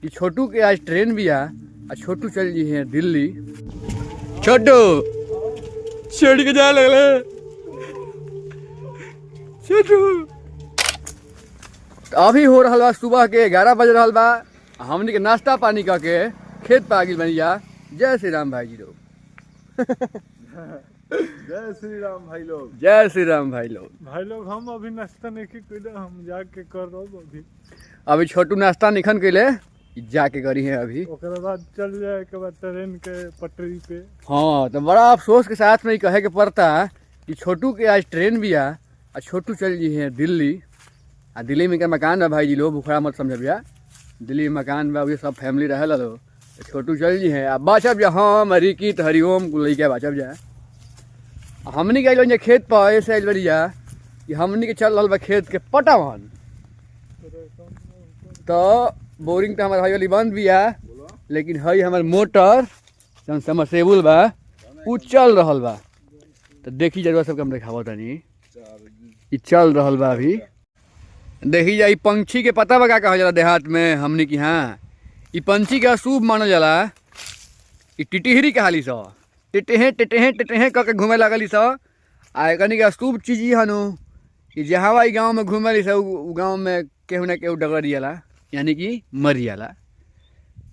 कि छोटू के आज ट्रेन भी आ छोटू चल जी है दिल्ली। छोटू छोड़ के जा लगले छोटू। तो अभी हो रहा बा सुबह के 11 बज रहा बा। हमनी के नाश्ता पानी करके खेत पे आ गई बनिया। जय श्री राम भाई जी लोग। जय श्री राम भाई लोग। जय श्री राम भाई लोग। हम अभी नाश्ता नहीं कैले, हम जाके कर रहे अभी छोटू नाश्ता निखन कैले जाके करी है अभी। ओकरा बाद चल जाए के बाद ट्रेन के पटरी पे। हाँ तो बड़ा अफसोस के साथ में कहे के पड़ता कि छोटू के आज ट्रेन भी आ छोटू चल जी है दिल्ली। दिल्ली में क्या मकान है भाई जी लोग, बुखड़ा मत समझ भैया। दिल्ली में मकान बा, सब फैमिली रहे लो। छोटू चल जी है अब बाचब जा। हम रिकित हरिओम को लेके बाचब जा। हमनी के अल खेत पर ऐसे आइल बड़िया कि हमनी के चल रहा बा खेत के पटावन। तो बोरिंग तो हमारे वाली बंद भी है, लेकिन हई हमार मोटर जौन समरसेबुल बा उ चल रहा बा। तो देखी जरूर सबके हम दिखावा तनी इ चल रहा बा। अभी देखी जा पंछी के पता बा कहा जाला देहात में हमनी की। हाँ इ पंछी के अशुभ मानल जाला। इ टिटिहरी कहाली स टिटेहे टिटेहे टिटेहे करके घूमे लगली स। आ कनी के अशुभ चीज ही हनु कि जहाँ ई गाँव में घूमेली स उ गाँव में केहू ना केहू डगरियाला, यानी कि मरियाला।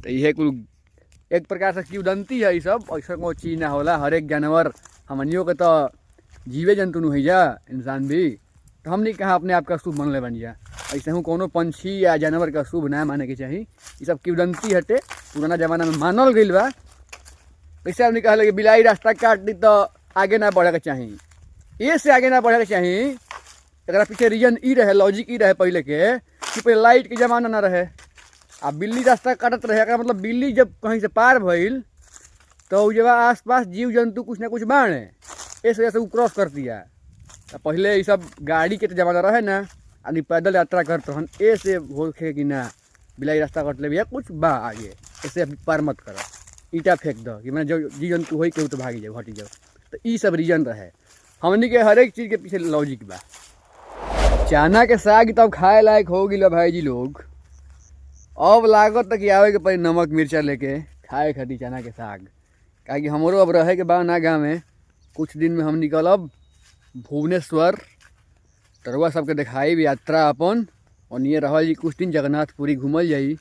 तो यह कुल एक प्रकार से किवदंती है। ये सब ऐसा कोई चीज़ ना होला। हर एक जानवर हमनियों के तो जीवे जंतु नु जा इंसान भी। तो हमने कहा अपने आप का शुभ मानले बन जा। ऐसे हूँ कोनो पंछी या जानवर का शुभ ना माने के चाहिए। ये सब किवदंती हटे, पुराना जमाना में मानल गई बा। वैसे हमने कहा कि बिलाई रास्ता काट दी तो आगे ना बढ़े के चाहिए। ये से आगे ना बढ़े के चाहिए। एक पीछे रीजन ई रहे, लॉजिक ई रहे पहले के कि पहले लाइट के जमाना ना रहे। अब बिल्ली रास्ता काटत रहे का मतलब बिल्ली जब कहीं से पार भइल तो जब आस पास जीव जंतु कुछ ना कुछ बाणे इस वजह से वो क्रॉस कर दिया। तो पहले ये सब गाड़ी के तो जमाना रहे ना, आदमी पैदल यात्रा करते हन। ऐसे होखे कि ना बिलाई रास्ता कट ले भैया कुछ बा आगे, ऐसे पार मत करो, ईटा फेंक दो कि मैंने जो जीव जंतु हो केहू तो भागी जाओ हटी जाओ। तो ये सब रीजन रहे। हमनी के हर एक चीज़ के पीछे लॉजिक बा। चना के साग तब खाए लायक हो गई भाई जी लोग। अब लागत तक आवे के पड़ी नमक मिर्चा लेके खाए खाती चना के साग। काकि हमरो अब रहे के बा ना गाँव में। कुछ दिन में हम निकलब भुवनेश्वर। तरुआ सबके दिखाई भी यात्रा अपन ओनिए रहल जी। कुछ दिन जगन्नाथपुरी घूमल जाई।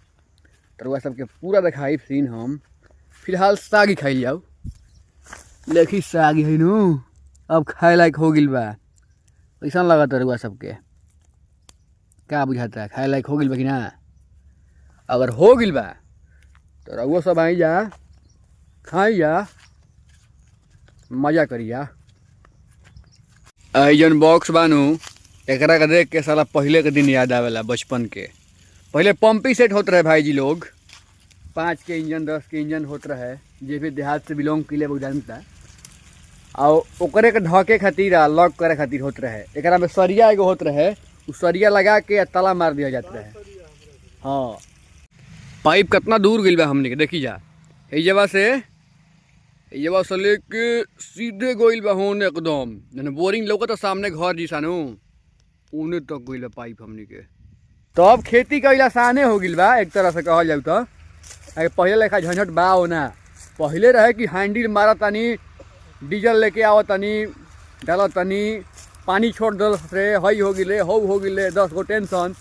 तरुआ सबके पूरा दिखाई सीन। हम फिलहाल साग ही खाई जाओ। लेखी साग है नु अब खाए लायक हो गई बा। कैसा लगा तरुआ सबके, क्या बुझाता है? खाए लायक हो गई बा कि ना? अगर हो गई बा तो रउआ सब आई जा, खाई जा, मजा करी जा। जन बॉक्स बानू एकरा के देख के साला पहले के दिन याद आवेला बचपन के। पहले पंपी सेट होत रहे भाई जी लोग। 5 के इंजन 10 के इंजन होत रहे। जे भी देहात से बिलोंग किले वो जानता। और ओकरे के ढके खातिर लॉक करे खातिर होत रहे। एकरा में सरिया एगो होत रहे, उस सरिया लगा के ताला मार दिया जाता रहे। हाँ पाइप कितना दूर गई बा हमने के देखी जा। ये जगह से लेके सीधे गई बा होन एकदम जने बोरिंग लौकत तो सामने घर जी सानू उने तक गई बा पाइप हमने के। तो अब खेती कईल आसाने हो गई बा एक तरह से कहल जाऊ तो। पहले लेखा झंझट बा हो ना। पहले रहे कि हैंडल मारा तनी, डीजल लेके आओ तनी, डालो तनी, पानी छोड़ दल रे, हई हो गिले हो गिले 10 गो टेंशन।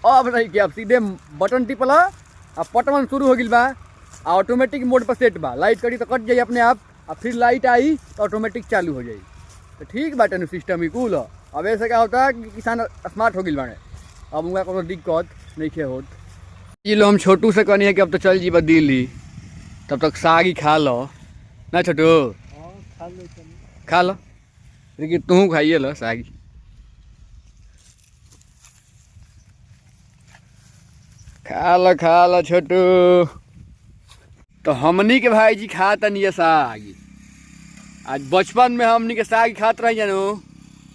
अब नहीं कि अब सीधे बटन टिपला अब पटवन शुरू हो गई बा। ऑटोमेटिक मोड पर सेट बा। लाइट कटी तो कट जाई अपने आप, और फिर लाइट आई तो ऑटोमेटिक चालू हो जाई। तो ठीक बाटे सिस्टम ही कूल। अब ऐसे क्या होता है कि किसान स्मार्ट हो गई बाड़े। अब उनका कोनो दिक्कत नहीं खे होत। ये लो हम छोटू से कहनी है कि अब तो चल जी बा दिल्ली, तब तक साग ही खा लो ना छोटू। खा लो लेकिन तू खाइए लो साग। खा लो छोटू। तो हमनी के भाई जी खाता नहीं साग। आज बचपन में हमनी के साग खात रही जानू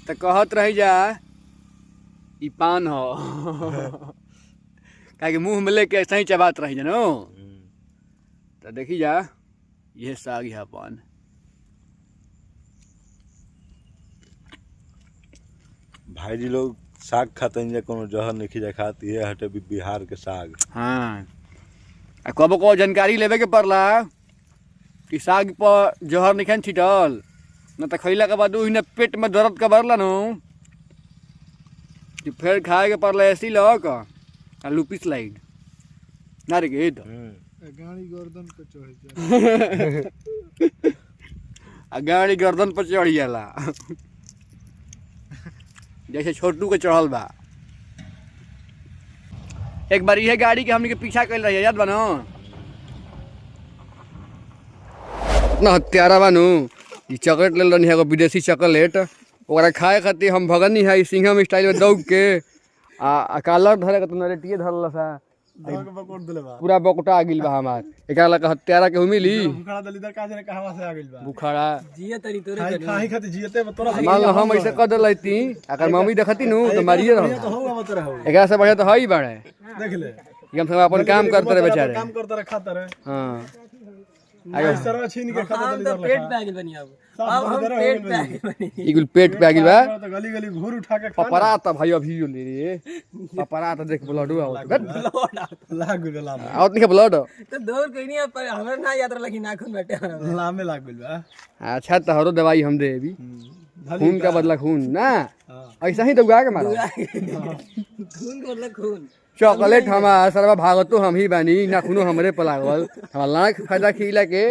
तो कहत रही जा ई पान हो। क्या मुँह में लेके ऐसा ही चबात रही जानू। तो देखी जा ये साग है पान। भाई जी लोग साग खाते हैं, कोनो जहर नहीं खिजा खाती है। हटे भी बिहार के साग। हाँ कबो को जानकारी लेवे के पड़ला कि साग पर जहर नहीं छिटल न तो खैला के बाद उही पेट में दर्द का बढ़ला नु कि फिर खाए के पड़ला ऐसी लक आ लुपिस लाइड ना रे गेट गाड़ी गर्दन पे चढ़ जाए आ गाड़ी गर्दन पर चढ़ जाला जैसे छोटू के चढ़ल बा। एक बार यह गाड़ी के हमने के पीछा कर रही है याद बनो इतना हत्यारा बानू ये चॉकलेट ले रही है विदेशी चॉकलेट ओकरा खाए खातिर हम भगनी है सिंघम स्टाइल में दौड़ के आ कालर धरे के तुम रेटिए धरल सा पूरा बकटा आ गिल बा हमार एकरा लगा हत्यारा के मिली बुखारा दलीदर का जने कहवा से आ गइल बा बुखारा जिए तरी तोरे खाई खाती जियते तोरा मान लो हम ऐसे कर देती अगर मम्मी देखती नु तो मारिए रहो तो होगा मत रहो एकरा से बढ़िया तो है ही बाड़े देख ले हम सब अपन काम करते रहे बेचारे काम करता रहे खाता रहे हाँ इस तरह छीन के खाता हम तो दलीदर पेट पे आ गेल बनी अब हम पेट पे आ गेल बनी इकुल पेट पे आ गिल बा तो गली गली घूर उठा के खा पपरा त भाई अभी यो ले रे पपरा त देख ब्लड आवत लाग गइल लाम आवत नहीं ब्लड तो दौड़ कहीं नहीं पर हमरा ना यात्रा लगी नाखून बैठे हमरा लामे लाग गइल बा अच्छा तहरो दवाई हम दे अभी खून का बदला खून ना ऐसा ही तो उगा के मारा खून को खून चॉकलेट हमार सरवा भागतो हम ही बानी ना खूनो हमरे पर लागल हमार लाख फायदा खिला के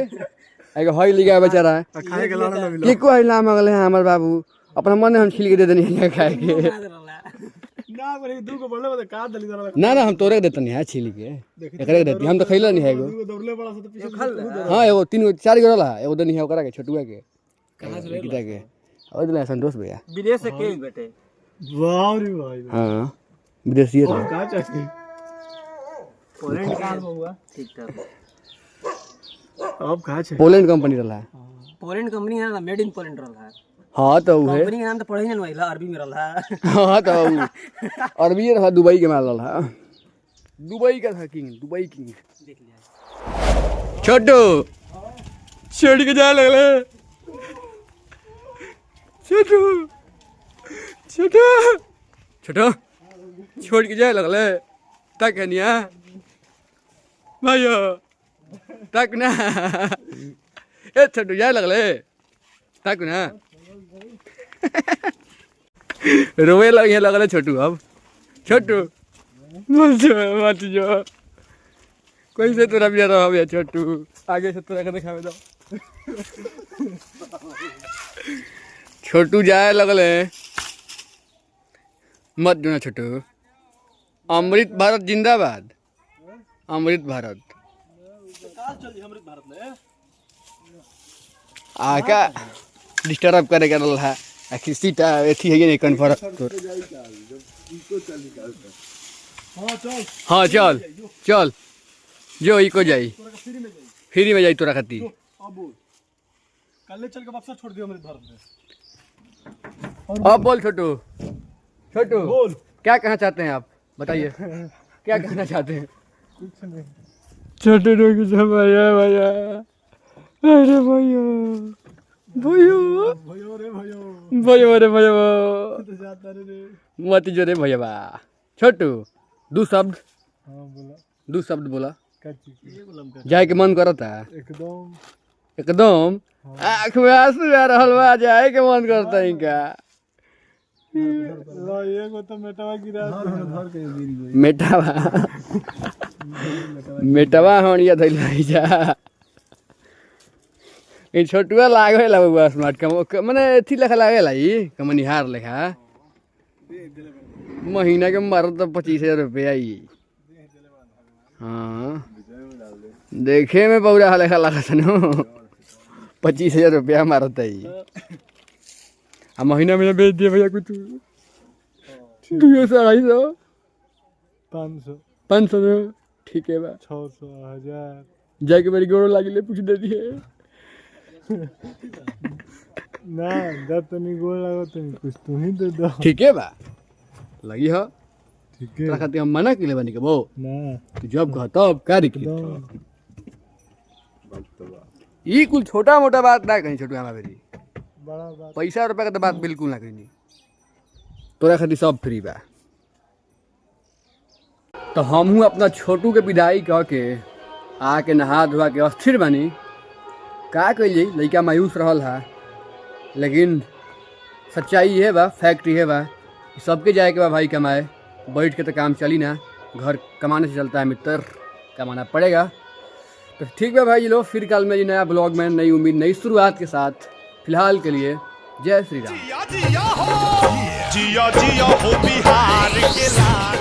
एगो हई लिगा बेचारा खाए के लाना मिला के को हई लाम अगले हमर बाबू अपना मन हम छिल के दे देनी है खाए के ना बरे दू को बोले बता का दलीदर ना ना हम तोरे के देतनी है छिल के एकरे के देती हम तो खइला नहीं है एगो दू दौड़ले बड़ा से तो पीछे हां एगो तीन गो चार गो रहला एगो दनी है ओकरा के छोटुआ के कहां से लेला के और दिला संतोष भैया विदेश से के बेटे वाह रे भाई हां विदेशी है का चाहिए पोलैंड का हुआ ठीक ठाक अब कहाँ छे पोलैंड कंपनी रहला पोलैंड कंपनी है ना मेड इन पोलैंड रहला है हां तो उहे कंपनी के नाम तो पढ़े नहीं नइला अरबी में रहला हां तो अरबी रहा दुबई के माल रहला दुबई का था किंग दुबई किंग देख लिया छोटू छोड़ के जा लगले छोटू छोटू छोटू छोड़ के जाए लगले तक कनिया भाइयो तक ना ए छोटू जाए लगले तक ना रोवे लगे लगले छोटू अब छोटू मत जो कोई से तोरा भी रहो भैया छोटू आगे से तोरा के दिखावे दो छोटू जाए लगले मत जो ना छोटू अमृत भारत जिंदाबाद अमृत भारत आका डिस्टर्ब करे कर रहा आखिर सीटा एथी है नहीं कन्फर्म हाँ चल चल जो इको जाई फ्री में जाई तोरा खाती अब कल चल के वापस छोड़ दियो मेरे भारत में अब बोल छोटू छोटू बोल क्या कहना चाहते हैं आप बताइए क्या कहना चाहते हैं कुछ नहीं छोटू रोगी सब भैया भैया अरे भैया भैया भयो रे भयो भयो रे भयो तो जाता रे मत जो रे भैया बा छोटू दो शब्द हां बोला दो शब्द बोला का चीज जाए के मन करता एकदम एकदम आँख में आंसू आ रहल बा जाए के मन करता है का ला एगो तो मेटवा गिरा धर के गिर गई मेटावा मेटावा हणिया धइल रही जा ए छोटुआ लागे ला बउआ स्मार्ट का माने एथी लेखा लागेला ई कमनिहार लेखा महीना के मारत तो 25,000 रुपया ई हाँ देखे में बौरा लेखा लागत न 25,000 रुपया मारत है ई आ महीना में बेच दिए भैया कुछ 200 250 500 500 ठीक है बा 600 1000 जाके मेरी गोड़ लागिले पूछ दे दिए ना दत तो नहीं गोल लगा तो नहीं कुछ तुम ही दे दो ठीक है बा लगी हो ठीक तोरा है खातिर हम मना केले बानी के बो ना तू जब कह तब का दिक्कत एकदम ई कुल छोटा मोटा बात ना कहीं छोटू हमारा बेरी बड़ा बात पैसा रुपया का तो बात बिल्कुल ना कहीं तोरा खातिर सब फ्री बा तो हमहू अपना छोटू के विदाई कह के आके नहा धोआ के अस्थिर बनी। का कहिए लड़का मायूस रहल है, लेकिन सच्चाई ये बा, फैक्ट ये बा, सबके जाए के बा भाई कमाए, बैठ के तो काम चली ना, घर कमाने से चलता है मित्र, कमाना पड़ेगा। तो ठीक है भाई लो, फिर कल में जी नया ब्लॉग में नई उम्मीद नई शुरुआत के साथ, फिलहाल के लिए जय श्री राम। जिया जिया हो बिहार के लाल।